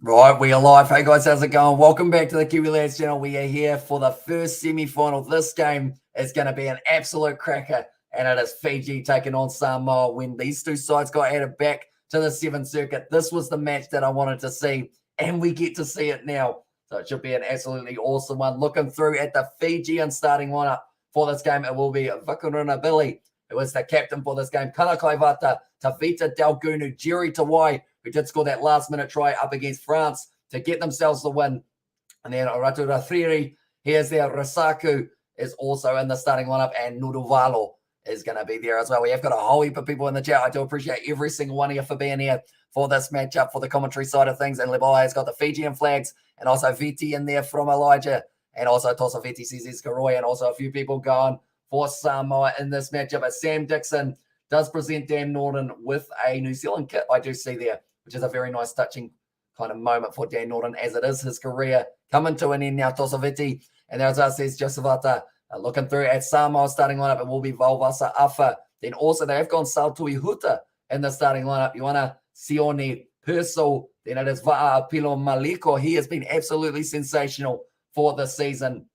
Right, we are live. Hey guys, how's it going? Welcome back to the Kiwi Lads channel. We are here for the first semi-final. This game is going to be an absolute cracker, and it is Fiji taking on Samoa. When these two sides got added back to the Seventh Circuit, this was the match that I wanted to see, and we get to see it now. So it should be an absolutely awesome one. Looking through at the Fijian starting lineup for this game, it will be Vancouver Billy, who is the captain for this game, Kana Kaivata, Tavita Dalgunu, Jerry Tawai, who did score that last-minute try up against France to get themselves the win. And then Ratura Thriri, here's there. Rasaku is also in the starting lineup, and Nuduvalo is going to be there as well. We have got a whole heap of people in the chat. I do appreciate every single one of you for being here for this matchup, for the commentary side of things. And Lebai has got the Fijian flags, and also Viti in there from Elijah, and also Tosa Viti says Karoy, and also a few people going for Samoa in this matchup. But Sam Dixon does present Dan Norton with a New Zealand kit, I do see there, which is a very nice, touching kind of moment for Dan Norton, as it is his career coming to an end now. Tosaviti, and as I says, Josevata, looking through at Samoa starting lineup, it will be Valvasa Afa. Then also they have gone Saltui Huta in the starting lineup. Ioana Sione Purcell. Then it is Va'apilo Maliko. He has been absolutely sensational for this season,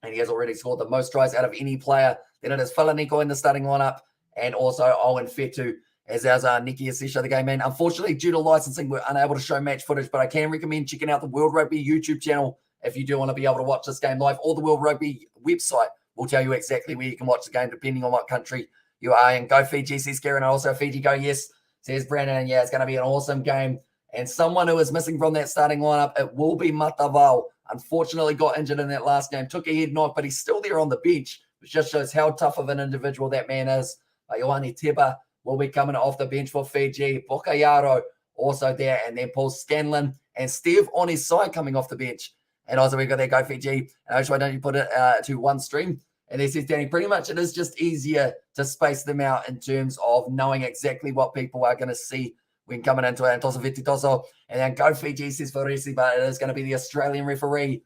and he has already scored the most tries out of any player. Then it is Falaniko in the starting lineup, and also Owen Fetu as our Nikki Asisha, the game man. Unfortunately, due to licensing, we're unable to show match footage, but I can recommend checking out the World Rugby YouTube channel if you do want to be able to watch this game live, or the World Rugby website will tell you exactly where you can watch the game, depending on what country you are in. Go Fiji, says Karen, and also Fiji go, yes, says Brandon, and yeah, it's going to be an awesome game. And someone who is missing from that starting lineup, it will be Matavao. Unfortunately, got injured in that last game, took a head knock, but he's still there on the bench, which just shows how tough of an individual that man is. Ioane Teba will be coming off the bench for Fiji. Bokayaro also there, and then Paul Scanlon and Steve on his side coming off the bench. And also we've got that Go Fiji. Why don't you put it to one stream? And he says, Danny, pretty much it is just easier to space them out in terms of knowing exactly what people are going to see when coming into it. And Toso Viti Toso. And then Go Fiji says Farisi, but it is going to be the Australian referee.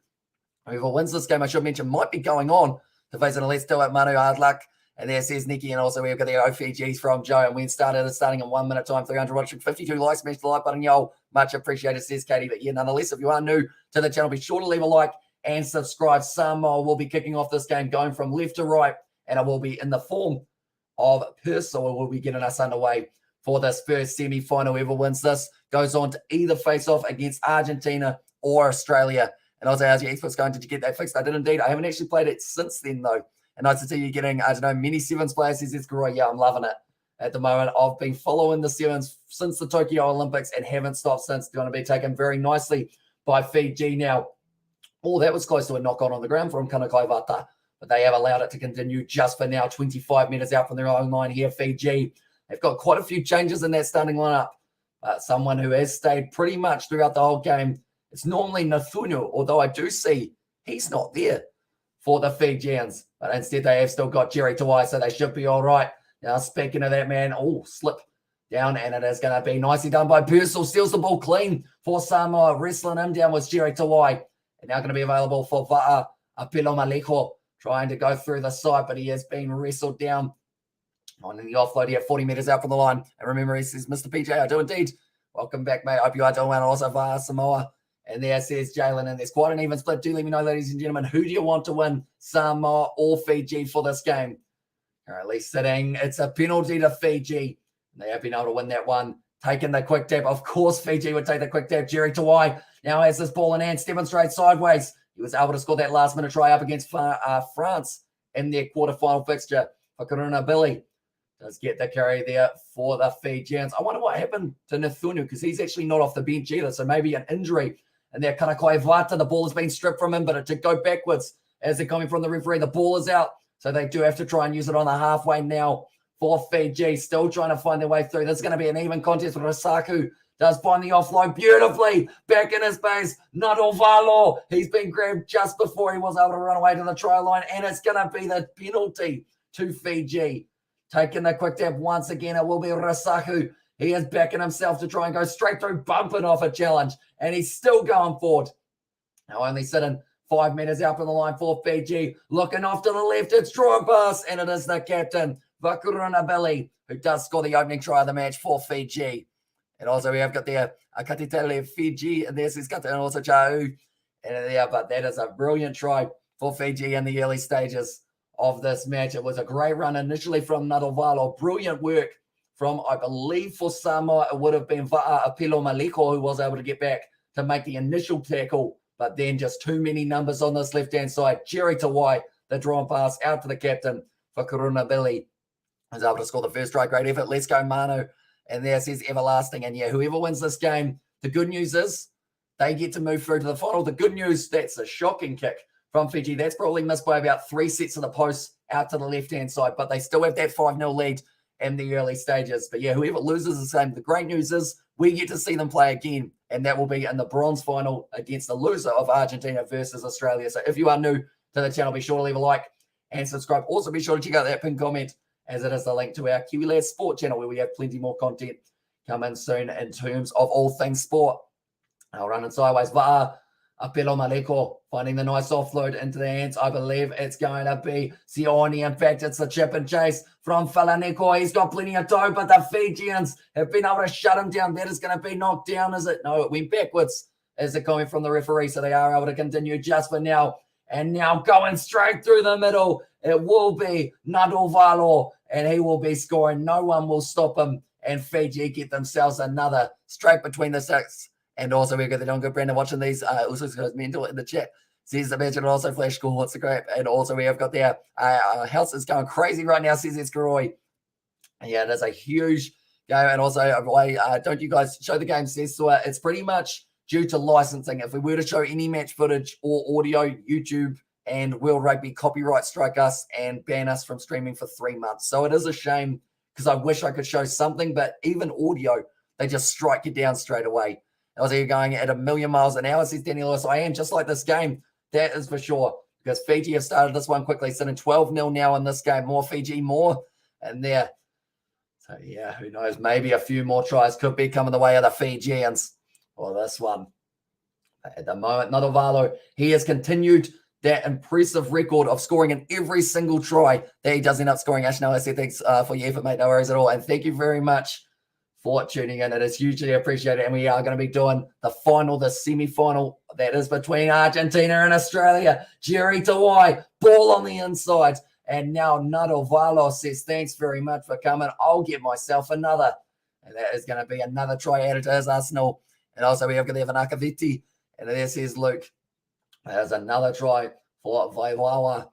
Whoever wins this game, I should mention, might be going on to face an Let's Do It, Manu. Hard luck. And there says Nikki, and also we've got the OFGs from Joe. And we starting in 1 minute time, 300 watching, 52 likes. Smash the like button, y'all. Much appreciated, says Katie. But yeah, nonetheless, if you are new to the channel, be sure to leave a like and subscribe. Samoa will be kicking off this game, going from left to right, and it will be in the form of Purcell. Will be getting us underway for this first semi-final. Whoever wins this goes on to either face off against Argentina or Australia. And I was asking experts going, did you get that fixed? I did indeed. I haven't actually played it since then, though. And nice to see you getting, I don't know, many Sevens players. Says it's great. Yeah, I'm loving it at the moment. I've been following the Sevens since the Tokyo Olympics and haven't stopped since. Going to be taken very nicely by Fiji now. Oh, that was close to a knock-on the ground from Kanakaivata, but they have allowed it to continue just for now. 25 meters out from their own line here, Fiji. They've got quite a few changes in that starting lineup. Someone who has stayed pretty much throughout the whole game. It's normally Nathunu, although I do see he's not there for the Fijians. But instead, they have still got Jerry Tawai, so they should be all right. Now, speaking of that, man, slip down, and it is going to be nicely done by Purcell. Steals the ball clean for Samoa. Wrestling him down was Jerry Tawai. And now going to be available for Va'a Apilo Maleko, trying to go through the side, but he has been wrestled down on the offload here, 40 meters out from the line. And remember, he says, Mr. PJ, I do indeed. Welcome back, mate. Hope you are doing well. Also, Va'a Samoa. And there says Jalen, and there's quite an even split. Do let me know, ladies and gentlemen, who do you want to win, Samoa or Fiji, for this game? Currently sitting, it's a penalty to Fiji. They have been able to win that one. Taking the quick tap. Of course, Fiji would take the quick tap. Jerry Tawai now has this ball in hand, demonstrates sideways. He was able to score that last-minute try up against France in their quarterfinal fixture. For Karuna Billy does get the carry there for the Fijians. I wonder what happened to Nathunu, because he's actually not off the bench either, so maybe an injury. And there, Kanakai Vata, the ball has been stripped from him, but it did go backwards as they're coming from the referee. The ball is out, so they do have to try and use it on the halfway now for Fiji. Still trying to find their way through. This is going to be an even contest. Rasaku does find the offload beautifully. Back in his base, Nadovalo. He's been grabbed just before he was able to run away to the try line, and it's going to be the penalty to Fiji. Taking the quick tap once again, it will be Rasaku. He is backing himself to try and go straight through, bumping off a challenge, and he's still going forward. Now only sitting 5 meters out from the line for Fiji. Looking off to the left, it's draw pass, and it is the captain, Vakurunabeli, who does score the opening try of the match for Fiji. And also we have got there Katitele Fiji, and there's his captain, and also Chau. And yeah, but that is a brilliant try for Fiji in the early stages of this match. It was a great run initially from Nadovalo. Brilliant work from, I believe, for Samoa, it would have been Apilo Maliko who was able to get back to make the initial tackle, but then just too many numbers on this left-hand side. Jerry Tawai, the drawn pass out to the captain for Corona Billy, was able to score the first try. Great effort. Let's go, Manu. And there says everlasting. And yeah, whoever wins this game, the good news is they get to move through to the final. The good news, that's a shocking kick from Fiji. That's probably missed by about 3 sets of the post out to the left-hand side, but they still have that 5-0 lead in the early stages. But yeah, whoever loses the same. The great news is we get to see them play again, and that will be in the bronze final against the loser of Argentina versus Australia. So if you are new to the channel, be sure to leave a like and subscribe. Also, be sure to check out that pinned comment, as it is the link to our Kiwi Lads Sport channel, where we have plenty more content coming soon in terms of all things sport. I'll run it sideways. Apelo Maleko finding the nice offload into the hands. I believe it's going to be Sione. In fact, it's the chip and chase from Falaneko. He's got plenty of dough, but the Fijians have been able to shut him down. That is going to be knocked down, is it? No, it went backwards as a comment from the referee, so they are able to continue just for now. And now going straight through the middle, it will be Nadovalo, and he will be scoring. No one will stop him, and Fiji get themselves another straight between the six. And also, we've got the Don Good Brandon watching these. Also, goes mental in the chat. Says the match, and also Flash School. What's the crap? And also, we have got there. House is going crazy right now, says Escaroi. Yeah, that's a huge game. And also, don't you guys show the game, says so. It's pretty much due to licensing. If we were to show any match footage or audio, YouTube and World Rugby copyright strike us and ban us from streaming for 3 months. So it is a shame, because I wish I could show something, but even audio, they just strike you down straight away. I was going at 1,000,000 miles an hour, says Danny Lewis. I am just like this game. That is for sure. Because Fiji have started this one quickly, sitting 12-0 now in this game. More Fiji, more. And there. So, yeah, who knows? Maybe a few more tries could be coming the way of the Fijians for this one. At the moment, Nadovalo, he has continued that impressive record of scoring in every single try that he does end up scoring. Ashnell, I said thanks for your effort, mate. No worries at all. And thank you very much for tuning in. It is hugely appreciated. And we are going to be doing the final, the semi-final that is between Argentina and Australia. Jerry Tawai, ball on the inside. And now Nadovalo says, thanks very much for coming. I'll get myself another. And that is going to be another try added to his arsenal. And also we have got the Vanakaviti. And there says Luke. There's another try for Vaiwawa.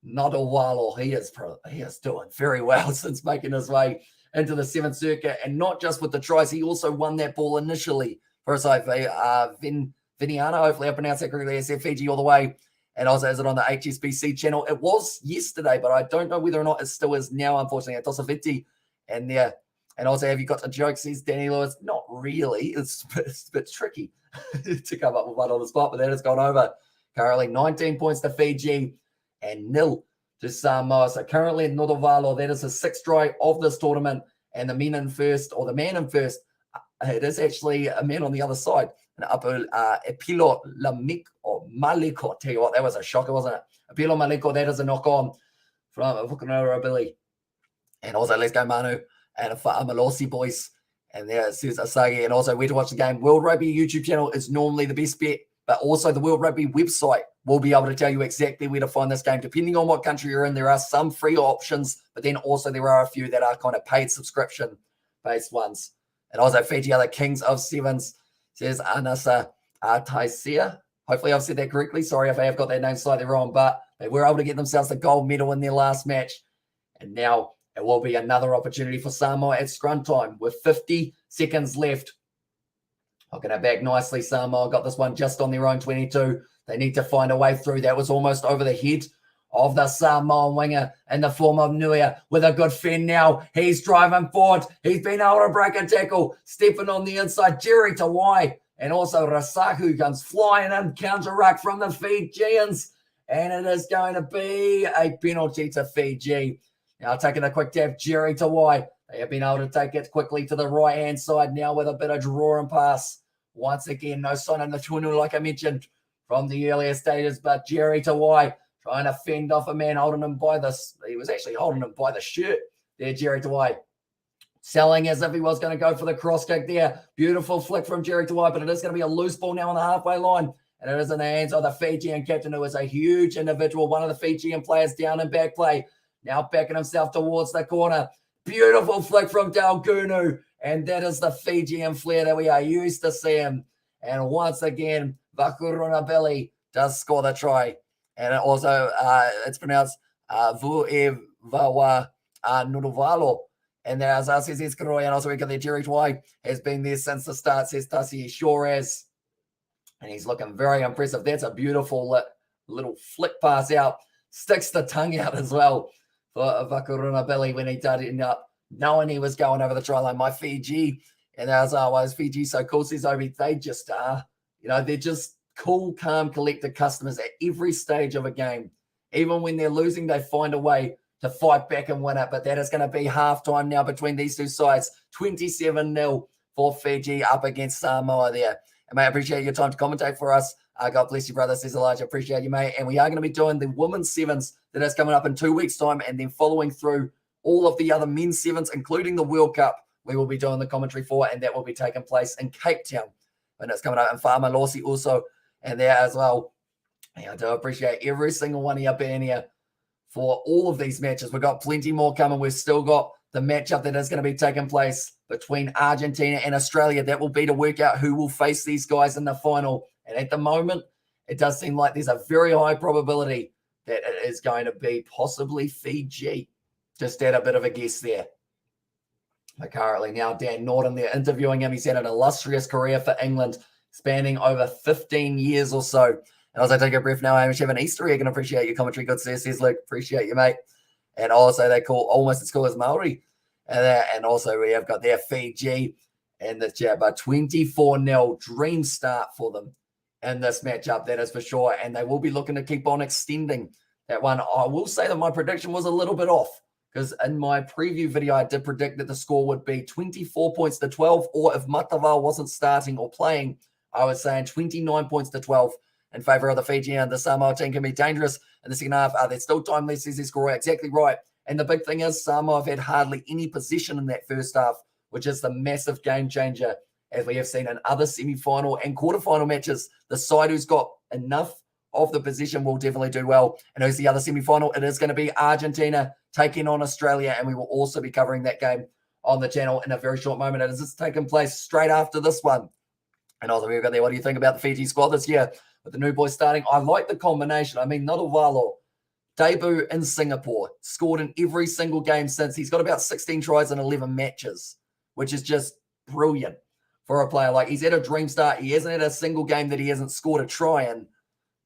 Nadovalo. He is doing very well since making his way into the 7th circuit, and not just with the tries, he also won that ball initially for us. Viniana, hopefully I pronounced that correctly. I said Fiji all the way, and also is it on the HSBC channel? It was yesterday, but I don't know whether or not it still is now, unfortunately. At Tosaviti, and there, and also have you got the joke? Says Danny Lewis. Not really. It's a bit tricky to come up with one on the spot, but that has gone over. Currently 19 points to Fiji and 0 to Samoa. So currently in Nadovalo, that is the 6th try of this tournament, and the men in first, or the man in first, it is actually a man on the other side. And Epilo Lamik or Maliko. Tell you what, that was a shocker, wasn't it? Epilo Maliko, that is a knock on from Vukanora Billy. And also, let's go Manu and Malosi boys. And there it says Asagi. And also, where to watch the game. World Rugby YouTube channel is normally the best bet, but also the World Rugby website will be able to tell you exactly where to find this game. Depending on what country you're in, there are some free options, but then also there are a few that are kind of paid subscription-based ones. And also, Fiji are the kings of sevens, says Anasa Taisia. Hopefully I've said that correctly. Sorry if I have got that name slightly wrong, but they were able to get themselves the gold medal in their last match. And now it will be another opportunity for Samoa at scrum time with 50 seconds left. Hooking it back nicely. Samoa got this one just on their own 22. They need to find a way through. That was almost over the head of the Samoan winger in the form of Nuia with a good fend now. He's driving forward. He's been able to break a tackle. Stepping on the inside, Jerry Tawai. And also Rasaku comes flying in, counter-ruck from the Fijians. And it is going to be a penalty to Fiji. Now taking a quick tap, Jerry Tawai. They have been able to take it quickly to the right-hand side now with a bit of draw and pass. Once again, no sign in the tunu like I mentioned from the earlier stages, but Jerry Tawai trying to fend off a man holding him by this. He was actually holding him by the shirt there, Jerry Tawai. Selling as if he was going to go for the cross kick there. Beautiful flick from Jerry Tawai, but it is going to be a loose ball now on the halfway line. And it is in the hands of the Fijian captain, who is a huge individual, one of the Fijian players down in back play. Now backing himself towards the corner. Beautiful flick from Dalgunu. And that is the Fijian flair that we are used to seeing. And once again, Vakurunabili does score the try. And it also, it's pronounced Vuevawa Nuruvalo. And there's Aziz Karoy, and also we got the Jerry Tawai, has been there since the start, says Tassi Shores. And he's looking very impressive. That's a beautiful little flick pass out. Sticks the tongue out as well for Vakurunabili when he did end up knowing he was going over the try line. My Fiji, and as why is Fiji so cool, says Obi, they just are, they're just cool, calm, collected customers at every stage of a game. Even when they're losing, they find a way to fight back and win it. But that is going to be halftime now between these two sides. 27-0 for Fiji up against Samoa there. And mate, I appreciate your time to commentate for us. God bless you, brother, says Elijah. Appreciate you, mate. And we are going to be doing the women's sevens that is coming up in 2 weeks' time, and then following through all of the other men's sevens, including the World Cup, we will be doing the commentary for, and that will be taking place in Cape Town. And it's coming up in Farmer Lawsy also, and there as well. And I do appreciate every single one of you being here for all of these matches. We've got plenty more coming. We've still got the matchup that is going to be taking place between Argentina and Australia. That will be to work out who will face these guys in the final. And at the moment, it does seem like there's a very high probability that it is going to be possibly Fiji. Just add a bit of a guess there. But currently now Dan Norton, they're interviewing him. He's had an illustrious career for England, spanning over 15 years or so. And as I take a breath now, Hamish, have an Easter egg, and appreciate your commentary. Good to see you, Luke. Appreciate you, mate. And also they call almost as cool as Maori. And also we have got their Fiji and the chat, but 24-0 dream start for them in this matchup, that is for sure. And they will be looking to keep on extending that one. I will say that my prediction was a little bit off, because in my preview video, I did predict that the score would be 24 points to 12, or if Matavao wasn't starting or playing, I was saying 29 points to 12 in favor of the Fiji, and the Samoa team can be dangerous in the second half. There's still time left, says score. Exactly right. And the big thing is Samoa have had hardly any possession in that first half, which is the massive game changer, as we have seen in other semi-final and quarterfinal matches. The side who's got enough of the possession will definitely do well. And who's the other semi-final? It is going to be Argentina taking on Australia, and we will also be covering that game on the channel in a very short moment. It is taking place straight after this one. And also, we've got there, what do you think about the Fiji squad this year with the new boys starting? I like the combination. I mean, Nodovalo, debut in Singapore, scored in every single game since. He's got about 16 tries in 11 matches, which is just brilliant for a player. Like, he's had a dream start. He hasn't had a single game that he hasn't scored a try in.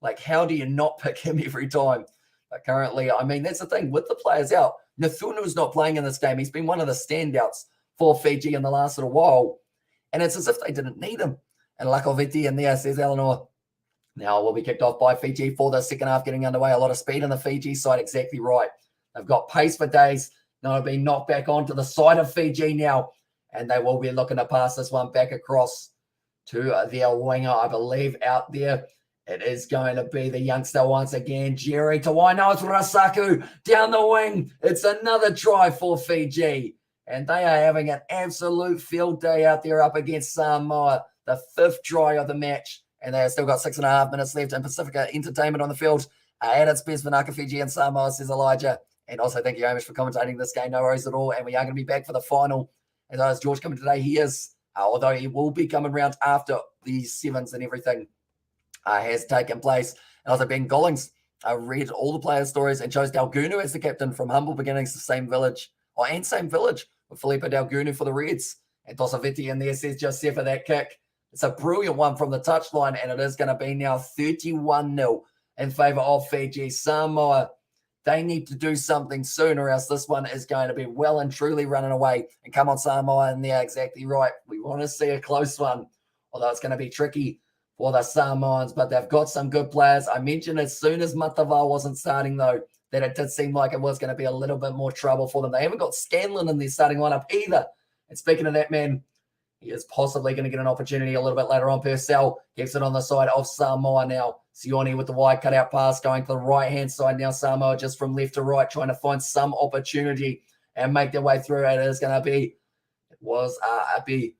Like, how do you not pick him every time? But currently, I mean, that's the thing with the players out. Nathunu's not playing in this game. He's been one of the standouts for Fiji in the last little while. And it's as if they didn't need him. And Lakoviti in there, says Eleanor. Now will be kicked off by Fiji for the second half, getting underway. A lot of speed on the Fiji side, exactly right. They've got pace for days. Now being knocked back onto the side of Fiji now. And they will be looking to pass this one back across to their winger, I believe, out there. It is going to be the youngster once again, Jerry Tawai. Now it's Rasaku down the wing. It's another try for Fiji. And they are having an absolute field day out there up against Samoa. The fifth try of the match. And they have still got 6.5 minutes left in Pacifica Entertainment on the field. At its best, Vanaka, Fiji and Samoa, says Elijah. And also thank you, Hamish, for commentating this game. No worries at all. And we are going to be back for the final. As George coming today, he is, although he will be coming around after these sevens and everything has taken place. And also Ben Gollings, I read all the player stories and chose Dalgunu as the captain from humble beginnings to same village, with Felipe Dalgunu for the Reds. And Tosaviti in there says Joseph for that kick. It's a brilliant one from the touchline, and it is going to be now 31-0 in favor of Fiji. Samoa, they need to do something soon, or else this one is going to be well and truly running away. And come on, Samoa, and they're exactly right. We want to see a close one, although it's going to be tricky for the Samoans, but they've got some good players. I mentioned as soon as Matavao wasn't starting, though, that it did seem like it was going to be a little bit more trouble for them. They haven't got Scanlon in their starting lineup either. And speaking of that, man, he is possibly going to get an opportunity a little bit later on. Purcell gets it on the side of Samoa now. Sione with the wide cutout pass going to the right-hand side now. Samoa just from left to right trying to find some opportunity and make their way through. It is going to be It was Api.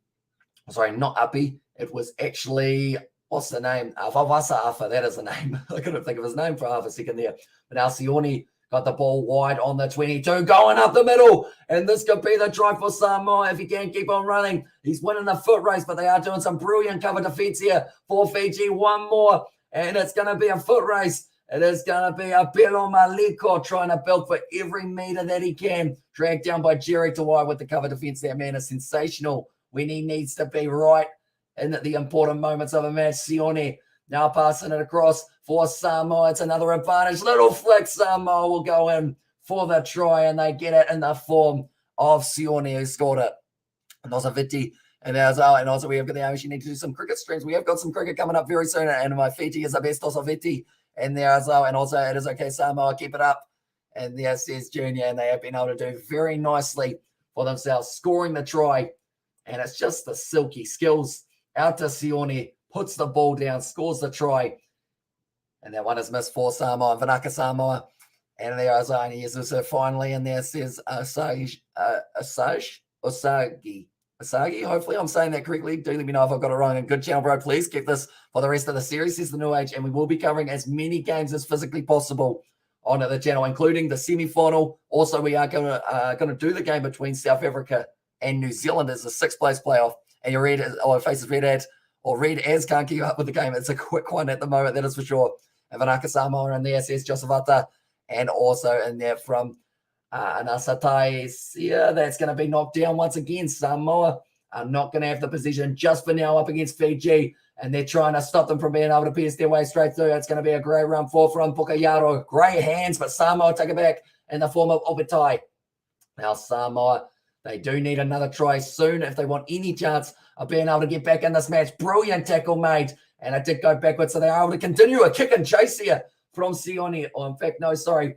Sorry, not Api. It was actually, what's the name? Vavasa Afa, that is the name. I couldn't think of his name for half a second there. But now Sione got the ball wide on the 22, going up the middle. And this could be the try for Samoa if he can keep on running. He's winning the foot race, but they are doing some brilliant cover defense here for Fiji. One more, and it's going to be a foot race. It is going to be a Pelo Maliko trying to build for every meter that he can. Dragged down by Jerry Tawai with the cover defense. That man is sensational when he needs to be right in the important moments of a match. Sione now passing it across for Samoa. It's another advantage. Little flick. Samoa will go in for the try, and they get it in the form of Sione, who scored it. And also Viti. And also we have got the Irish. You need to do some cricket streams. We have got some cricket coming up very soon. And my Fiji is the best also Viti. And there as well. And also it is okay, Samoa, keep it up. And there says Junior. And they have been able to do very nicely for themselves, scoring the try. And it's just the silky skills. Out to Sione, puts the ball down, scores the try. And that one is missed for Samoa, Vanaka Samoa. And there is only also finally, and there says Asagi. Hopefully I'm saying that correctly. Do let me know if I've got it wrong. And good channel, bro. Please keep this for the rest of the series. This is the new age, and we will be covering as many games as physically possible on the channel, including the semi-final. Also, we are going to do the game between South Africa and New Zealand as a sixth-place playoff. And your red, or faces red ad, or red as can't keep up with the game. It's a quick one at the moment, that is for sure. And Vanaka Samoa in there, says Josavata, and also in there from Anasatai. Yeah, that's going to be knocked down once again. Samoa are not going to have the position just for now up against Fiji, and they're trying to stop them from being able to pierce their way straight through. It's going to be a great run for from Pukayaro. Great hands, but Samoa take it back in the form of Obitai. Now Samoa, they do need another try soon if they want any chance of being able to get back in this match. Brilliant tackle made, and it did go backwards, so they are able to continue a kick and chase here from Sione. Or in fact, no, sorry,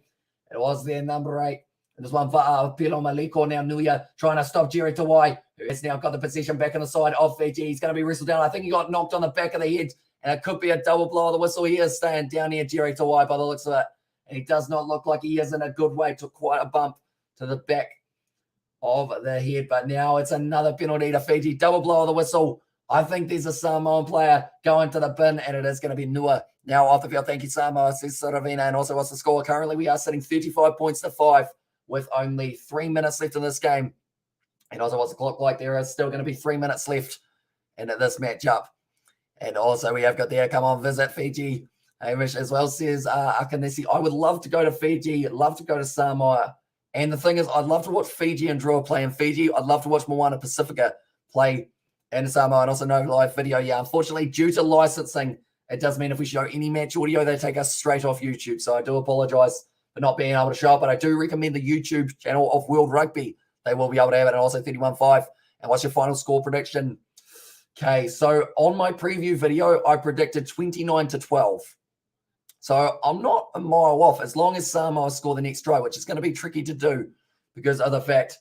it was their number 8. There's one for Pilo Maliko now. Nuya trying to stop Jerry Tawai, who has now got the position back on the side of Fiji. He's going to be wrestled down. I think he got knocked on the back of the head, and it could be a double blow of the whistle. He is staying down here, Jerry Tawai, by the looks of it. And he does not look like he is in a good way. Took quite a bump to the back of the head. But now it's another penalty to Fiji. Double blow of the whistle. I think there's a Samoan player going to the bin, and it is going to be Nua. Now off the field. Thank you, Samoa, says Saravina. And also, what's the score? Currently, we are sitting 35 points to 5. With only 3 minutes left in this game. And also, what's the clock like? There is still going to be 3 minutes left in this matchup. And also, we have got there, come on, visit Fiji. Hamish as well says, Akanesi, I would love to go to Fiji, love to go to Samoa. And the thing is, I'd love to watch Fiji and Drua play in Fiji. I'd love to watch Moana Pacifica play in Samoa, and also no live video. Yeah, unfortunately, due to licensing, it does mean if we show any match audio, they take us straight off YouTube. So I do apologize for not being able to show it, but I do recommend the YouTube channel of World Rugby. They will be able to have it, and also 31-5. And what's your final score prediction? Okay, so on my preview video, I predicted 29-12. So I'm not a mile off as long as Samoa score the next try, which is going to be tricky to do because of the fact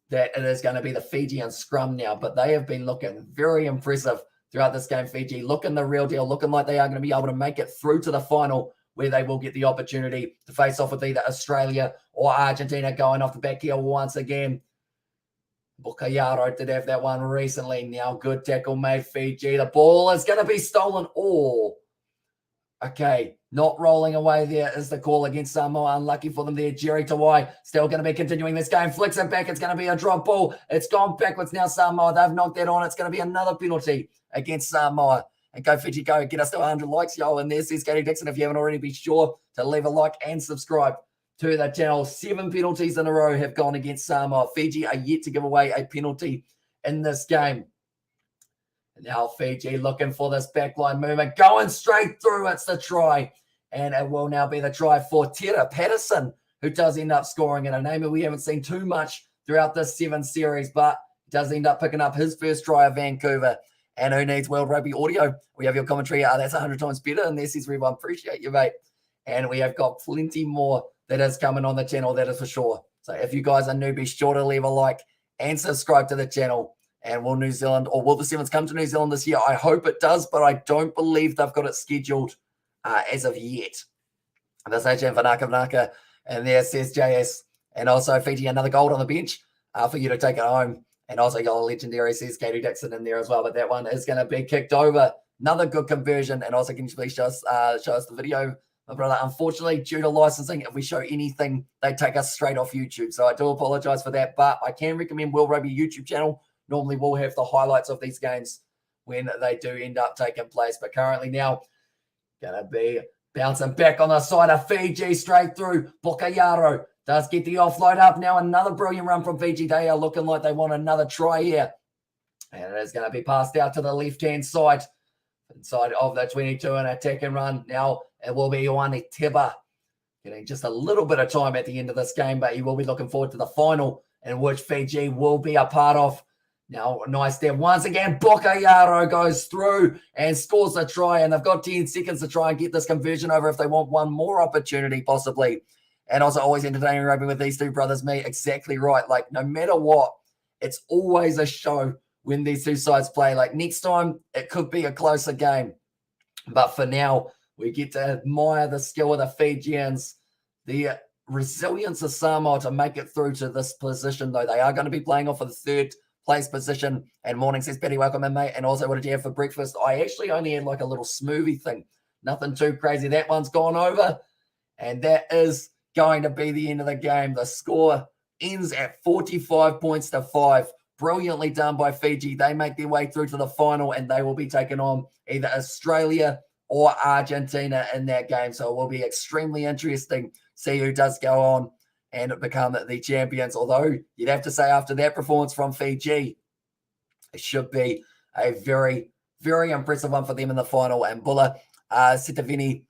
that it is going to be the Fijian scrum now. But they have been looking very impressive throughout this game, Fiji, looking the real deal, looking like they are going to be able to make it through to the final, where they will get the opportunity to face off with either Australia or Argentina going off the back heel once again. Bukayaro did have that one recently. Now good tackle made, Fiji. The ball is going to be stolen. Oh, okay. Not rolling away there is the call against Samoa. Unlucky for them there. Jerry Tawai still going to be continuing this game. Flicks it back. It's going to be a drop ball. It's gone backwards now, Samoa. They've knocked that on. It's going to be another penalty against Samoa. And go Fiji, go. Get us to 100 likes, yo. And there says Katie Dixon. If you haven't already, be sure to leave a like and subscribe to the channel. 7 penalties in a row have gone against Samoa. Fiji are yet to give away a penalty in this game. And now Fiji looking for this backline movement. Going straight through. It's the try. And it will now be the try for Tera Patterson, who does end up scoring in a name that we haven't seen too much throughout this 7 series, but does end up picking up his first try of Vancouver. And who needs World Rugby audio? We have your commentary. That's 100 times better. And this is everyone. Appreciate you, mate. And we have got plenty more that is coming on the channel, that is for sure. So if you guys are new, be sure to leave a like and subscribe to the channel. And will New Zealand, or will the Sevens come to New Zealand this year? I hope it does, but I don't believe they've got it scheduled as of yet. And that's HM Vanaka. And there says JS. And also Fiji, another gold on the bench for you to take it home. And also you got a legendary, says Katie Dixon in there as well. But that one is going to be kicked over. Another good conversion. And also, can you please show us the video, my brother? Unfortunately, due to licensing, if we show anything, they take us straight off YouTube. So I do apologize for that. But I can recommend World Rugby YouTube channel. Normally, we'll have the highlights of these games when they do end up taking place. But currently now, going to be bouncing back on the side of Fiji, straight through. Bokayaro does get the offload up. Now another brilliant run from Fiji. They are looking like they want another try here. And it is going to be passed out to the left-hand side, inside of the 22, and attack and run. Now it will be Ioane Teba getting just a little bit of time at the end of this game, but he will be looking forward to the final, in which Fiji will be a part of. Now, nice step. Once again, Bokayaro goes through and scores a try, and they've got 10 seconds to try and get this conversion over if they want one more opportunity, possibly. And also always entertaining rugby with these two brothers, me. Exactly right. Like, no matter what, it's always a show when these two sides play. Like, next time, it could be a closer game. But for now, we get to admire the skill of the Fijians, the resilience of Samoa to make it through to this position, though. They are going to be playing off for the third place position. And morning, says Betty, welcome in, mate. And also, what did you have for breakfast? I actually only had like a little smoothie thing. Nothing too crazy. That one's gone over. And that is going to be the end of the game. The score ends at 45 points to 5. Brilliantly done by Fiji. They make their way through to the final, and they will be taking on either Australia or Argentina in that game. So it will be extremely interesting to see who does go on and become the champions. Although you'd have to say after that performance from Fiji, it should be a very, very impressive one for them in the final. And Bulla Sitavini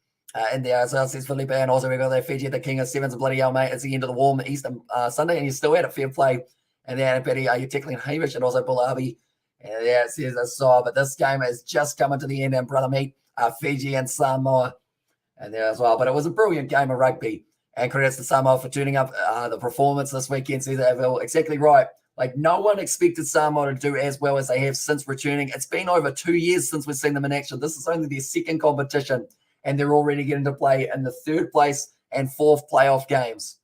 in there as well, says Felipe. And also we've got the Fiji, the king of sevens. Bloody hell, mate. It's the end of the warm Easter Sunday, and you're still at it. Fair play. And then Betty, are you tackling Hamish? And also Bulla Abi. And yeah, it says I saw. But this game is just coming to the end. And brother meet Fiji and Samoa and there as well. But it was a brilliant game of rugby. And credits to Samoa for tuning up the performance this weekend. Says Avil, exactly right. Like, no one expected Samoa to do as well as they have since returning. It's been over 2 years since we've seen them in action. This is only their second competition, and they're already getting to play in the third place and fourth playoff games.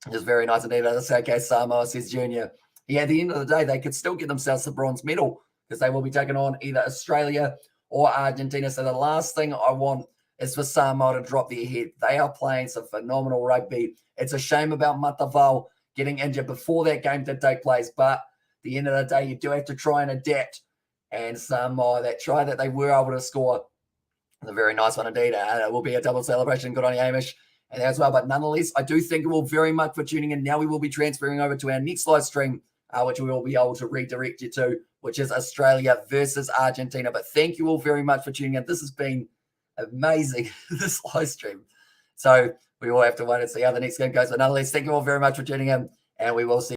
Which is very nice indeed. That's okay, Samoa, says Junior. Yeah, at the end of the day, they could still get themselves the bronze medal because they will be taking on either Australia or Argentina. So the last thing I want is for Samoa to drop their head. They are playing some phenomenal rugby. It's a shame about Matavao getting injured before that game did take place. But at the end of the day, you do have to try and adapt. And Samoa, that try that they were able to score, a very nice one indeed. It will be a double celebration. Good on you, Hamish. And as well. But nonetheless, I do thank you all very much for tuning in. Now we will be transferring over to our next live stream, which we will be able to redirect you to, which is Australia versus Argentina. But thank you all very much for tuning in. This has been amazing, this live stream. So we will have to wait and see how the next game goes. But nonetheless, thank you all very much for tuning in, and we will see